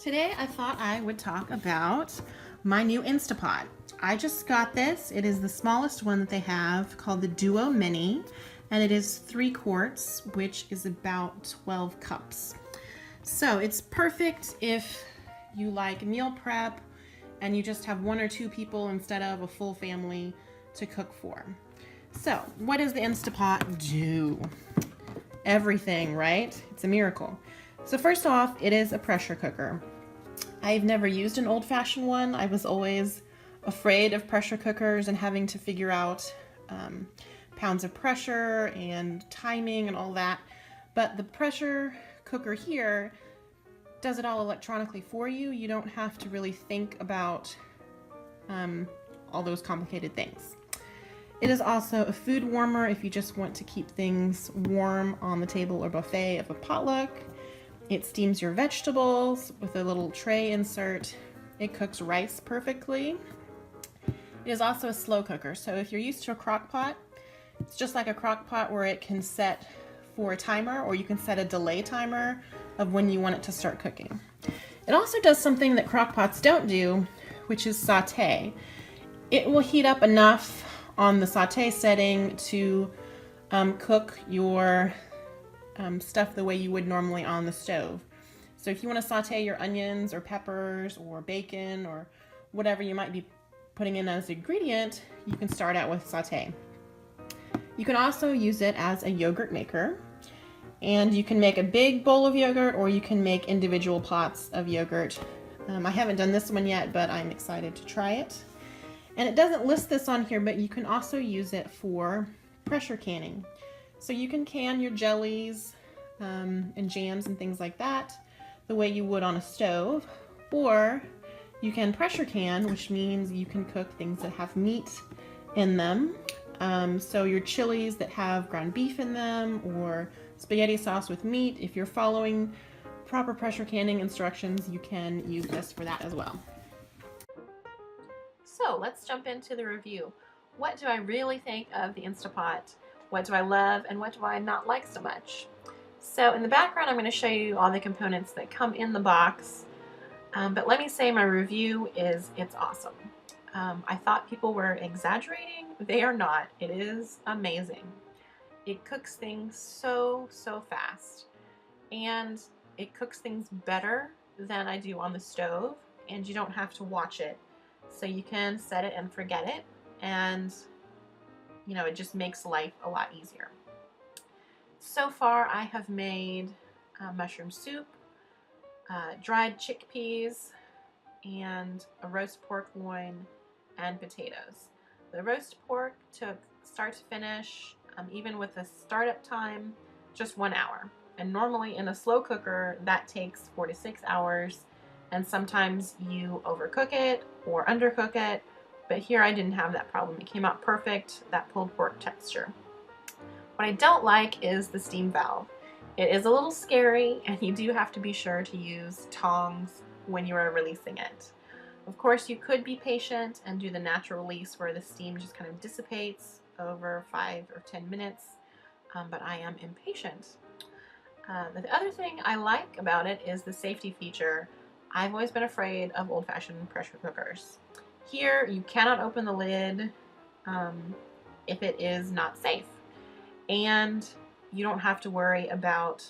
Today I thought I would talk about my new Instapot. I just got this. It is the smallest one that they have, called the Duo Mini, and it is 3 quarts, which is about 12 cups. So it's perfect if you like meal prep and you just have 1 or 2 people instead of a full family to cook for. So what does the Instapot do? Everything, right? It's a miracle. So first off, it is a pressure cooker. I've never used an old-fashioned one. I was always afraid of pressure cookers and having to figure out pounds of pressure and timing and all that. But the pressure cooker here does it all electronically for you. You don't have to really think about all those complicated things. It is also a food warmer if you just want to keep things warm on the table or buffet of a potluck. It steams your vegetables with a little tray insert. It cooks rice perfectly. It is also a slow cooker, so if you're used to a crock pot, it's just like a crock pot where it can set for a timer, or you can set a delay timer of when you want it to start cooking. It also does something that crock pots don't do, which is sauté. It will heat up enough on the sauté setting to cook your stuff the way you would normally on the stove. So if you want to saute your onions or peppers or bacon or whatever you might be putting in as an ingredient, you can start out with saute. You can also use it as a yogurt maker, and you can make a big bowl of yogurt or you can make individual pots of yogurt. I haven't done this one yet, but I'm excited to try it. And it doesn't list this on here, but you can also use it for pressure canning. So you can can your jellies and jams and things like that the way you would on a stove, or you can pressure can, which means you can cook things that have meat in them. So your chilies that have ground beef in them, or spaghetti sauce with meat. If you're following proper pressure canning instructions, you can use this for that as well. So let's jump into the review. What do I really think of the Instapot? What do I love and what do I not like so much? So in the background, I'm going to show you all the components that come in the box. But let me say my review is it's awesome. I thought people were exaggerating. They are not. It is amazing. It cooks things so fast, and it cooks things better than I do on the stove, and you don't have to watch it. So you can set it and forget it, and you know, it just makes life a lot easier. So far I have made mushroom soup, dried chickpeas, and a roast pork loin and potatoes. The roast pork took start to finish, even with the startup time, just 1 hour. And normally in a slow cooker that takes 4 to 6 hours, and sometimes you overcook it or undercook it. But here I didn't have that problem. It came out perfect, that pulled pork texture. What I don't like is the steam valve. It is a little scary, and you do have to be sure to use tongs when you are releasing it. Of course, you could be patient and do the natural release where the steam just kind of dissipates over 5 or 10 minutes, but I am impatient. The other thing I like about it is the safety feature. I've always been afraid of old-fashioned pressure cookers. Here, you cannot open the lid if it is not safe. And you don't have to worry about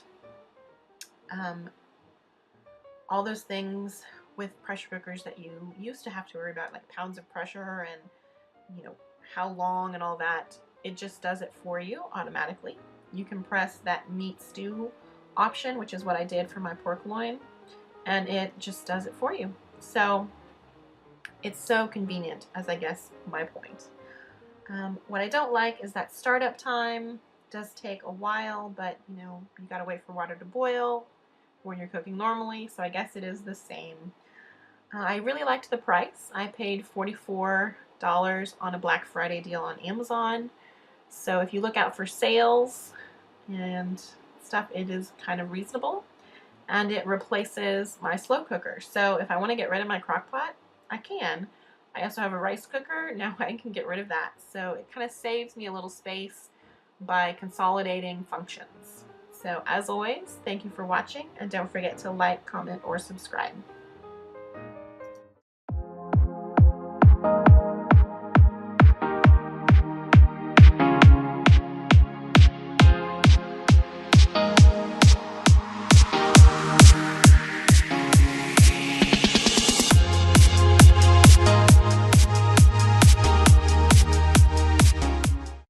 all those things with pressure cookers that you used to have to worry about, like pounds of pressure and, you know, how long and all that. It just does it for you automatically. You can press that meat stew option, which is what I did for my pork loin, and it just does it for you. So it's so convenient, as I guess my point. What I don't like is that startup time does take a while, but you know, you gotta wait for water to boil when you're cooking normally, so I guess it is the same. I really liked the price. I paid $44 on a Black Friday deal on Amazon. So if you look out for sales and stuff, it is kind of reasonable. And it replaces my slow cooker. So if I want to get rid of my crock pot, I can. I also have a rice cooker. Now I can get rid of that. So it kind of saves me a little space by consolidating functions. So as always, thank you for watching, and don't forget to like, comment, or subscribe. you.